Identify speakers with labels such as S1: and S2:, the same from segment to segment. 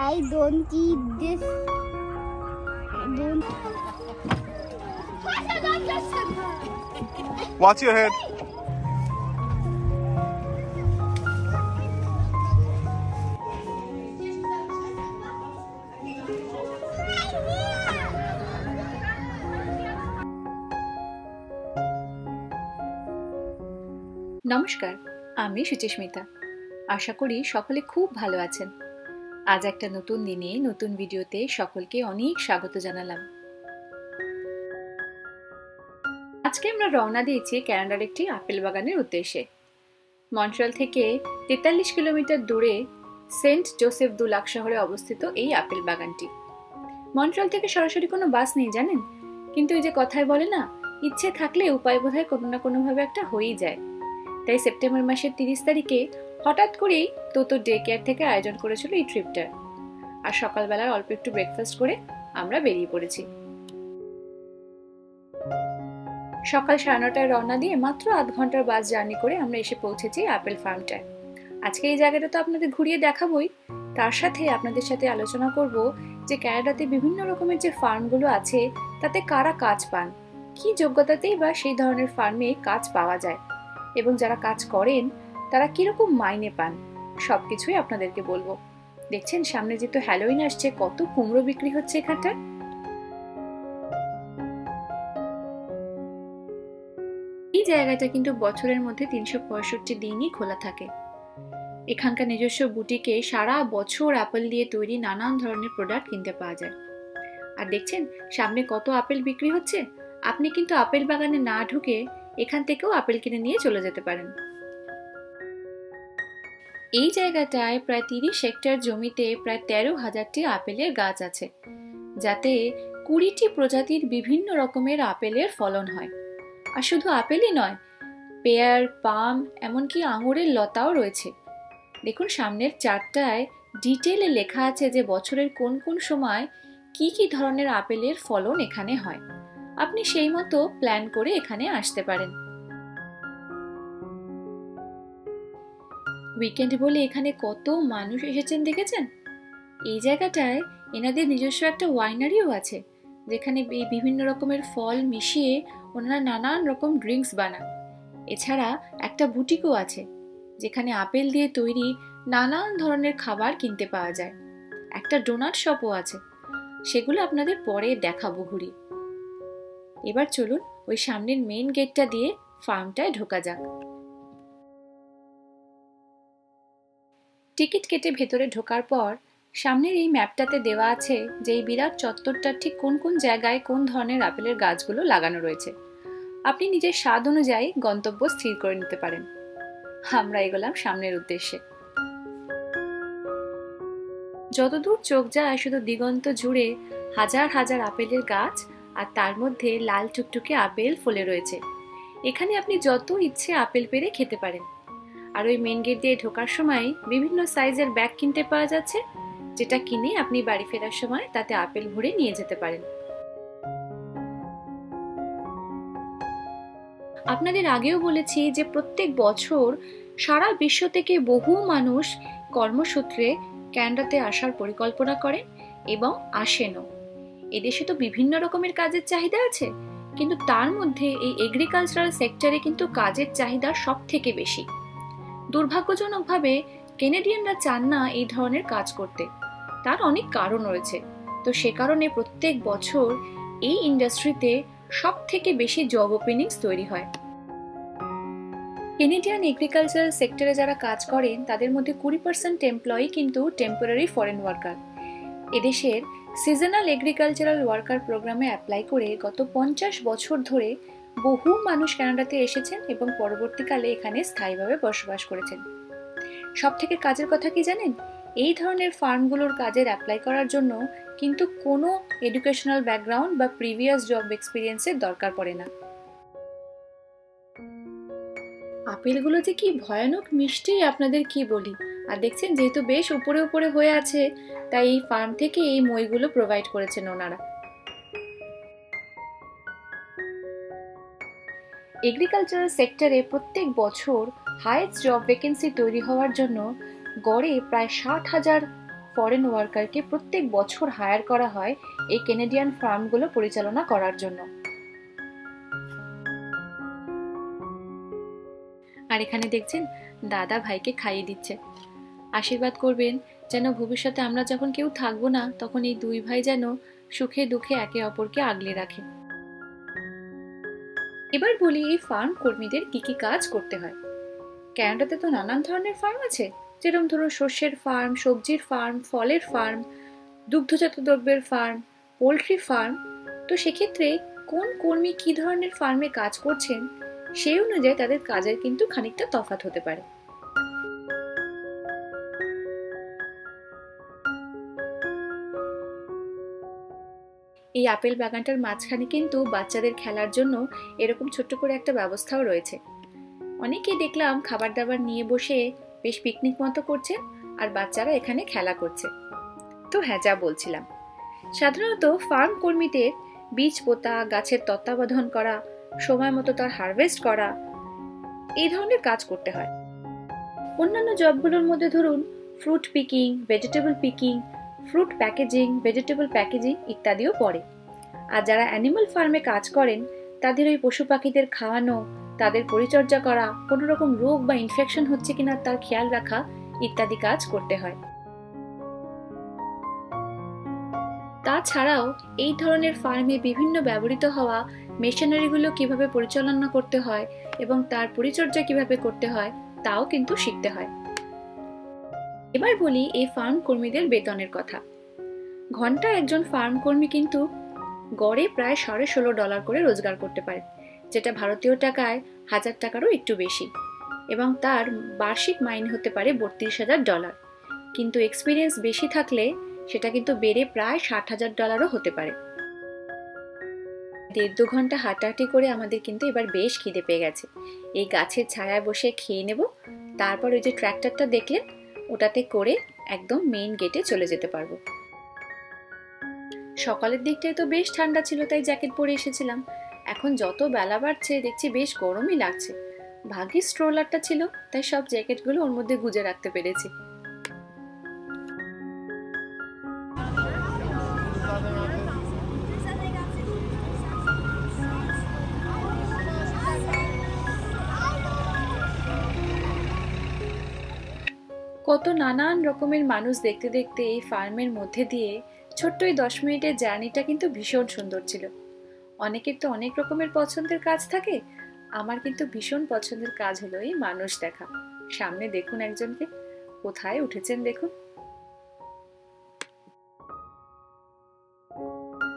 S1: I don't eat this. I don't.
S2: Watch your head.
S3: নমস্কার, আমি সুচিস্মিতা। আশা করি সকলে খুব ভালো আছেন। আজ একটা নতুন দিনে নতুন ভিডিওতে সকলকে অনেক স্বাগত জানালাম। আজকে আমরা রওনা দিয়েছি কানাডার একটি আপেল বাগানের উদ্দেশ্যে। মন্ট্রিয়াল থেকে 43 কিলোমিটার দূরে সেন্ট জোসেফ ডু লাক শহরে অবস্থিত এই আপেল বাগানটি। মন্ট্রিয়াল থেকে সরাসরি কোনো বাস নেই জানেন, কিন্তু এই যে কথায় বলে না, ইচ্ছে থাকলে উপায় বোধহয় কোনো না কোনোভাবে একটা হয়েই যায়। তাই সেপ্টেম্বর মাসের 30 তারিখে হঠাৎ করেই তোতো ডে কেয়ার থেকে আয়োজন করেছিল এই ট্রিপটার। আর সকালবেলার অল্প একটু ব্রেকফাস্ট করে আমরা বেরিয়ে পড়েছি। সকাল 9:30টায় রওনা দিয়ে মাত্র আধ ঘন্টার বাস জার্নি করে আমরা এসে পৌঁছেছি আপেল ফার্মটায়। আজকে এই জায়গাটা তো আপনাদের ঘুরিয়ে দেখাবোই, তার সাথে আপনাদের সাথে আলোচনা করব যে কানাডাতে বিভিন্ন রকমের যে ফার্মগুলো আছে তাতে কারা কাজ পান, কি যোগ্যতাতেই বা সেই ধরনের ফার্মে কাজ পাওয়া যায়, এবং যারা কাজ করেন তারা কিরকম মাইনে পান, সবকিছুই আপনাদেরকে বলবো। দেখছেন সামনে যেহেতু হ্যালোইন আসছে, কত কুমড়ো বিক্রি হচ্ছে এখানটায়। এই জায়গাটা কিন্তু বছরের মধ্যে 365 দিনই খোলা থাকে। এখানকার নিজস্ব বুটিকে সারা বছর আপেল দিয়ে তৈরি নানান ধরনের প্রোডাক্ট কিনতে পাওয়া যায়। আর দেখছেন সামনে কত আপেল বিক্রি হচ্ছে। আপনি কিন্তু আপেল বাগানে না ঢুকে এখান থেকেও আপেল কিনে নিয়ে চলে যেতে পারেন। এই জায়গাটায় প্রায় 30 হেক্টর জমিতে প্রায় 13,000টি আপেলের গাছ আছে, যাতে 20টি প্রজাতির বিভিন্ন রকমের আপেলের ফলন হয়। আর শুধু আপেলই নয়, পেয়ার, পাম, এমনকি আঙুরের লতাও রয়েছে। দেখুন সামনের চারটায় ডিটেলে লেখা আছে যে বছরের কোন কোন সময় কি কি ধরনের আপেলের ফলন এখানে হয়। আপনি সেই মতো প্ল্যান করে এখানে আসতে পারেন। উইকেন্ড বলে এখানে কত মানুষ এসেছেন দেখেছেন। এই জায়গাটায় এনাদের নিজস্ব একটা ওয়াইনারিও আছে, যেখানে এই বিভিন্ন রকমের ফল মিশিয়ে ওনারা নানান রকম ড্রিঙ্কস বানান। এছাড়া একটা বুটিকও আছে, যেখানে আপেল দিয়ে তৈরি নানান ধরনের খাবার কিনতে পাওয়া যায়। একটা ডোনাট শপও আছে, সেগুলো আপনাদের পরে দেখাবো ঘুরি। এবার চলুন ওই সামনের মেইন গেটটা দিয়ে ফার্মটায় ঢোকা যাক। টিকিট কেটে ভেতরে ঢোকার পর সামনের এই ম্যাপটাতে দেওয়া আছে যে এই বিরাট চত্বরটার ঠিক কোন কোন জায়গায় কোন ধরনের আপেলের গাছগুলো লাগানো রয়েছে। আপনি নিজের স্বাদ অনুযায়ী গন্তব্য স্থির করে নিতে পারেন। আমরা এগোলাম সামনের উদ্দেশ্যে। যতদূর চোখ যায় শুধু দিগন্ত জুড়ে হাজার হাজার আপেলের গাছ, আর তার মধ্যে লাল টুকটুকে আপেল ফলে রয়েছে। এখানে আপনি যত ইচ্ছে আপেল পেড়ে খেতে পারেন। আর ওই মেন গেট দিয়ে ঢোকার সময় বিভিন্ন সাইজের ব্যাগ কিনতে পাওয়া যাচ্ছে, যেটা কিনে আপনি বাড়ি ফেরার সময় তাতে আপেল ভরে নিয়ে যেতে পারেন। আপনাদের আগেও বলেছি যে প্রত্যেক বছর সারা বিশ্ব থেকে বহু মানুষ কর্মসূত্রে কানাডাতে আসার পরিকল্পনা করেন এবং আসেনও। এদেশে তো বিভিন্ন রকমের কাজের চাহিদা আছে, কিন্তু তার মধ্যে এই এগ্রিকালচারাল সেক্টরে কিন্তু কাজের চাহিদা সব থেকে বেশি। দুর্ভাগ্যজনকভাবে কেনেডিয়ানরা চান না এই ধরনের কাজ করতে। তার অনেক কারণ রয়েছে। তো সে কারণে প্রত্যেক বছর এই ইন্ডাস্ট্রিতে সব থেকে বেশি জব ওপেনিংস তৈরি হয়। কেনেডিয়ান এগ্রিকালচারাল সেক্টরে যারা কাজ করেন তাদের মধ্যে 20% এমপ্লয়ি কিন্তু টেম্পোরারি ফরেন ওয়ার্কার। এদেশের সিজনাল এগ্রিকালচারাল ওয়ার্কার প্রোগ্রামে অ্যাপ্লাই করে গত 50 বছর ধরে বহু মানুষ কানাডাতে এসেছেন এবং পরবর্তীকালে এখানে স্থায়ীভাবে বসবাস করেছেন। সব থেকে কাজের কথা কি জানেন? এই ধরনের ফার্মগুলোর কাজের অ্যাপ্লাই করার জন্য কিন্তু কোনো এডুকেশনাল ব্যাকগ্রাউন্ড বা প্রিভিয়াস জব এক্সপিরিয়েন্সের দরকার পড়ে না। আপেলগুলো যে কি ভয়ানক মিষ্টি আপনাদের কি বলি। আর দেখছেন যেহেতু বেশ উপরে উপরে হয়ে আছে, তাই এই ফার্ম থেকে এই মইগুলো প্রোভাইড করেছেন ওনারা। এগ্রিকালচারাল সেক্টরে প্রত্যেক বছর হাইয়েস্ট জব ভ্যাকেন্সি তৈরি হওয়ার জন্য গড়ে প্রায় 60,000 ফরেন ওয়ার্কারকে প্রত্যেক বছর হায়ার করা হয় এই কানাডিয়ান ফার্মগুলো পরিচালনা করার জন্য। আর এখানে দেখছেন দাদা ভাইকে খাইয়ে দিচ্ছে। আশীর্বাদ করবেন যেন ভবিষ্যতে আমরা যখন কেউ থাকবো না তখন এই দুই ভাই যেন সুখে দুঃখে একে অপরকে আগলে রাখে। এবার বলি এই ফার্ম কর্মীদের কি কি কাজ করতে হয়। কানাডাতে তো নানান ধরনের ফার্ম আছে, যেরকম ধরো শস্যের ফার্ম, সবজির ফার্ম, ফলের ফার্ম, দুগ্ধজাত দ্রব্যের ফার্ম, পোলট্রি ফার্ম। তো সেক্ষেত্রে কোন কর্মী কি ধরনের ফার্মে কাজ করছেন সেই অনুযায়ী তাদের কাজের কিন্তু খানিকটা তফাৎ হতে পারে। এই আপেল বাগানটার মাঝখানে কিন্তু বাচ্চাদের খেলার জন্য এরকম ছোট্ট করে একটা ব্যবস্থাও রয়েছে। অনেকেই দেখলাম খাবার দাবার নিয়ে বসে বেশ পিকনিক মতো করছে আর বাচ্চারা এখানে খেলা করছে। তো হ্যাঁ, যা বলছিলাম, সাধারণত ফার্ম কর্মীদের বীজ পোতা, গাছের তত্ত্বাবধান করা, সময় মতো তার হারভেস্ট করা, এই ধরনের কাজ করতে হয়। অন্যান্য জবগুলোর মধ্যে ধরুন fruit picking, vegetable picking, fruit packaging, vegetable packaging ইত্যাদিও পড়ে। আর যারা অ্যানিমাল ফার্মে কাজ করেন তাদের ওই পশু পাখিদের খাওয়ানো, তাদের পরিচর্যা করা, কোনো রকম রোগ বা ইনফেকশন হচ্ছে কিনা তার খেয়াল রাখা ইত্যাদি কাজ করতে হয়। তাছাড়াও এই ধরনের ফার্মে বিভিন্ন ব্যবহৃত হওয়া মেশিনারিগুলো কিভাবে পরিচালনা করতে হয় এবং তার পরিচর্যা কিভাবে করতে হয় তাও কিন্তু শিখতে হয়। এবার বলি এই ফার্ম কর্মীদের বেতনের কথা। ঘন্টায় একজন ফার্ম কর্মী কিন্তু গড়ে প্রায় $16.5 করে রোজগার করতে পারে, যেটা ভারতীয় টাকায় 1000 টাকারও একটু বেশি, এবং তার বার্ষিক মাইনে হতে পারে $32,000। কিন্তু এক্সপিরিয়েন্স বেশি থাকলে সেটা কিন্তু বেড়ে প্রায় $60,000ও হতে পারে। 1.5-2 ঘন্টা হাঁটাহাঁটি করে আমাদের কিন্তু এবার বেশ খিদে পেয়ে গেছে। এই গাছের ছায়ায় বসে খেয়ে নেব, তারপর ওই যে ট্র্যাক্টরটা দেখলেন ওটাতে করে একদম মেইন গেটে চলে যেতে পারবো। সকালের দিকটায় তো বেশ ঠান্ডা ছিল, তাই জ্যাকেট পরে এসেছিলাম। এখন যত বেলা বাড়ছে দেখছি বেশ গরমই লাগছে। ভাগ্যিস স্ট্রোলারটা ছিল, তাই সব জ্যাকেটগুলো ওর মধ্যে গুজে রাখতে পেরেছি। কত নানান রকমের মানুষ দেখতে দেখতে এই ফার্মের মধ্যে দিয়ে ছোট্ট এই 10 মিনিটের জার্নিটা কিন্তু ভীষণ সুন্দর ছিল। অনেকের তো অনেক রকমের পছন্দের কাজ থাকে, আমার কিন্তু ভীষণ পছন্দের কাজ হলো এই মানুষ দেখা। সামনে দেখুন একজনকে, কোথায় উঠেছেন দেখুন।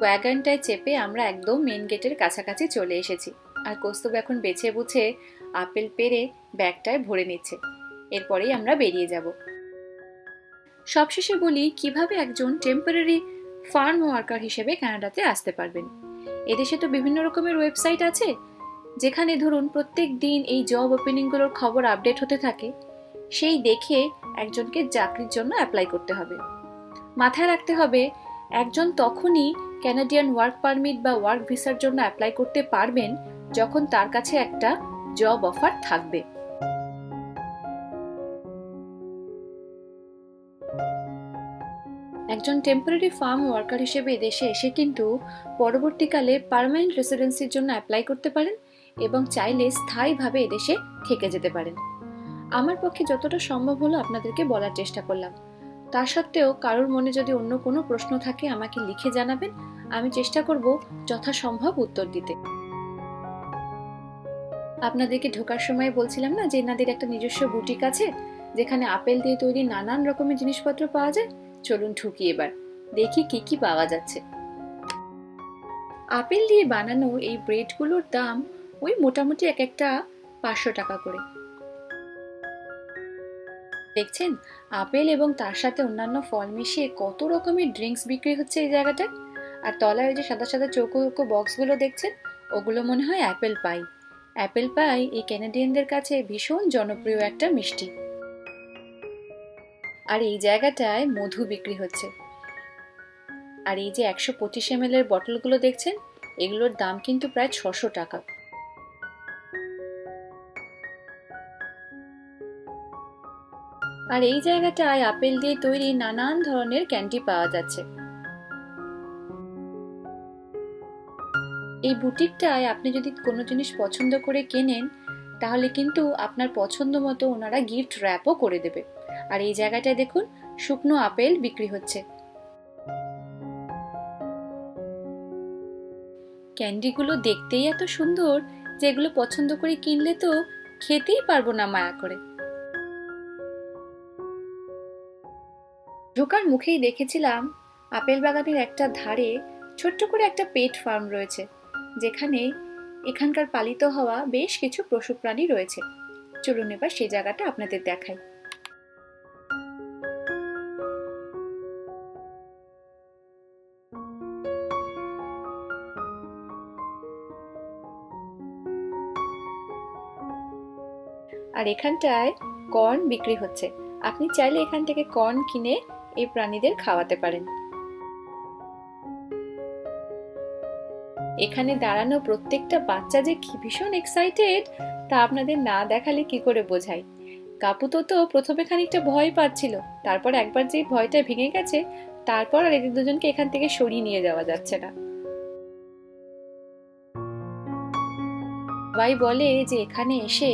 S3: ওয়াগনটায় চেপে আমরা একদম মেন গেটের কাছাকাছি চলে এসেছি, আর কৌস্তব এখন বেছে বুছে আপেল পেরে ব্যাগটায় ভরে নিচ্ছে। এরপরেই আমরা বেরিয়ে যাব। সবশেষে বলি কিভাবে একজন টেম্পোরারি ফার্ম ওয়ার্কার হিসেবে কানাডাতে আসতে পারবেন। এদেশে তো বিভিন্ন রকমের ওয়েবসাইট আছে, যেখানে ধরুন প্রত্যেক দিন এই জব ওপেনিংগুলোর খবর আপডেট হতে থাকে। সেই দেখে একজনকে চাকরির জন্য অ্যাপ্লাই করতে হবে। মাথায় রাখতে হবে একজন তখনই কানাডিয়ান ওয়ার্ক পারমিট বা ওয়ার্ক ভিসার জন্য অ্যাপ্লাই করতে পারবেন যখন তার কাছে একটা জব অফার থাকবে। একজন টেম্পোরারি ফার্ম ওয়ার্কার হিসেবে এদেশে এসে কিন্তু পরবর্তীকালে পার্মানেন্ট রেসিডেন্সির জন্য অ্যাপ্লাই করতে পারেন এবং চাইলে স্থায়ীভাবে এদেশে থেকে যেতে পারেন। আমার পক্ষে যতটা সম্ভব হলো আপনাদেরকে বলার চেষ্টা করলাম। তা সত্ত্বেও কারোর মনে যদি অন্য কোনো প্রশ্ন থাকে আমাকে লিখে জানাবেন, আমি চেষ্টা করব যথাসম্ভব উত্তর দিতে। আপনাদেরকে ঢোকার সময় বলছিলাম না যে এনাদের একটা নিজস্ব বুটিক আছে, যেখানে আপেল দিয়ে তৈরি নানান রকমের জিনিসপত্র পাওয়া যায়। চলুন ঢুকি এবার, দেখি কি কি পাওয়া যাচ্ছে। আপেল দিয়ে বানানো এই ব্রেডগুলোর দাম ওই মোটামুটি এক একটা 500 টাকা করে। দেখছেন আপেল এবং তার সাথে অন্যান্য ফল মিশিয়ে কত রকমের ড্রিঙ্কস বিক্রি হচ্ছে এই জায়গাটায়। আর তলায় ওই যে সাদা সাদা চৌকো চৌকো বক্সগুলো দেখছেন, ওগুলো মনে হয় অ্যাপেল পাই। অ্যাপেল পাই এই ক্যানাডিয়ানদের কাছে ভীষণ জনপ্রিয় একটা মিষ্টি। আর এই জায়গাটায় মধু বিক্রি হচ্ছে। আর এই যে 125 ml এর বটলগুলো দেখছেন, এগুলোর দাম কিন্তু প্রায় 600 টাকা। আর এই জায়গাটায় আপেল দিয়ে তৈরি নানান ধরনের ক্যান্ডি পাওয়া যাচ্ছে। এই বুটিকটায় আপনি যদি কোনো জিনিস পছন্দ করে কেনেন তাহলে কিন্তু আপনার পছন্দ মতো ওনারা গিফট র্যাপও করে দেবে। আর এই জায়গাটায় দেখুন শুকনো আপেল বিক্রি হচ্ছে। ক্যান্ডিগুলো দেখতেই এত সুন্দর যে এগুলো পছন্দ করে কিনলে তো খেতেই পারবো না মায়া করে। ঢোকার মুখেই দেখেছিলাম আপেল বাগানের একটা ধারে ছোট্ট করে একটা পেট ফার্ম রয়েছে, যেখানে এখানকার পালিত হওয়া বেশ কিছু পশু প্রাণী রয়েছে। চলুন এবার সেই জায়গাটা আপনাদের দেখাই। আর এখানটায় কর্ন বিক্রি হচ্ছে। আপনি চাইলে এখান থেকে কর্ন কিনে এই প্রাণীদের খাওয়াতে পারেন। এখানে দাঁড়ানো প্রত্যেকটা বাচ্চা যে কি ভীষণ এক্সাইটেড তা আপনাদের না দেখালে কি করে বোঝাই। কাপুতো তো প্রথমে খানিকটা ভয় পাচ্ছিল, তারপর একবার যে ভয়টা ভেঙে গেছে তারপর আর এদের দুজনকে এখান থেকে সরিয়ে নিয়ে যাওয়া যাচ্ছে না। সবাই বলে যে এখানে এসে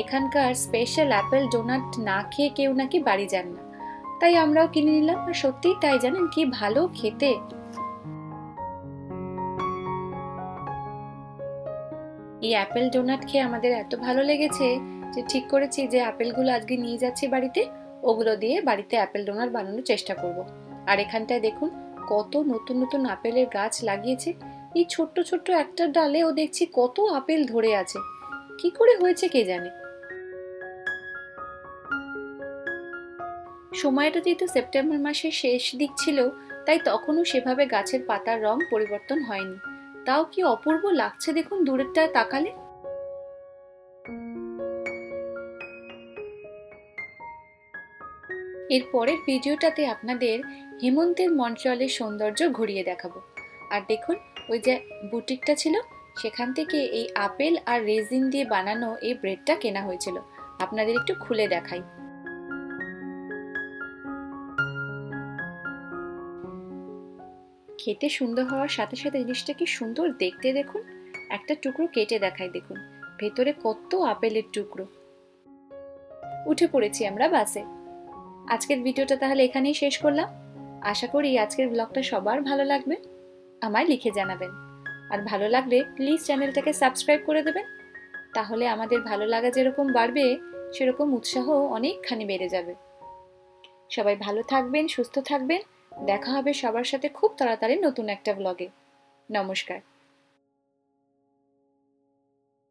S3: এখানকার স্পেশাল অ্যাপেল ডোনাট না খেয়ে কেউ নাকি বাড়ি যান না, তাই আমরাও কিনে নিলাম। আর সত্যিই তাই, জানেন কি ভালো খেতে। এই অ্যাপেল ডোনাট খেয়ে আমাদের এত ভালো লেগেছে যে ঠিক করেছি যে আপেলগুলো আজকে নিয়ে যাচ্ছি বাড়িতে, ওগুলো দিয়ে বাড়িতে অ্যাপেল ডোনাট বানানোর চেষ্টা করব। আর এখানটায় দেখুন কত নতুন নতুন আপেলের গাছ লাগিয়েছে। এই ছোট্ট ছোট্ট একটা ডালে ও দেখছি কত আপেল ধরে আছে, কি করে হয়েছে কে জানে। সময়টা যেহেতু সেপ্টেম্বর মাসের শেষ দিক ছিল, তাই তখনও সেভাবে গাছের পাতার রং পরিবর্তন হয়নি। তাও কি অপূর্ব লাগছে দেখুন দূরেরটায় তাকালে। এর পরের ভিডিওটাতে আপনাদের হেমন্তের মন্ট্রিয়লের সৌন্দর্য ঘুরিয়ে দেখাবো। আর দেখুন ওই যে বুটিকটা ছিল সেখান থেকে এই আপেল আর রেজিন দিয়ে বানানো এই ব্রেডটা কেনা হয়েছিল। আপনাদের একটু খুলে দেখাই। খেতে সুন্দর হওয়ার সাথে সাথে জিনিসটা কি সুন্দর দেখতে দেখুন। একটা টুকরো কেটে দেখাই, দেখুন ভেতরে কত আপেলের টুকরো। উঠে পড়েছি আমরা বাসে। আজকের ভিডিওটা তাহলে এখানেই শেষ করলাম। আশা করি আজকের ব্লগটা সবার ভালো লাগবে। আমায় লিখে জানাবেন। আর ভালো লাগলে প্লিজ চ্যানেলটাকে সাবস্ক্রাইব করে দেবেন, তাহলে আমাদের ভালো লাগা যেরকম বাড়বে সেরকম উৎসাহ অনেকখানি বেড়ে যাবে। সবাই ভালো থাকবেন, সুস্থ থাকবেন। দেখা হবে সবার সাথে খুব তাড়াতাড়ি নতুন একটা ব্লগে। নমস্কার।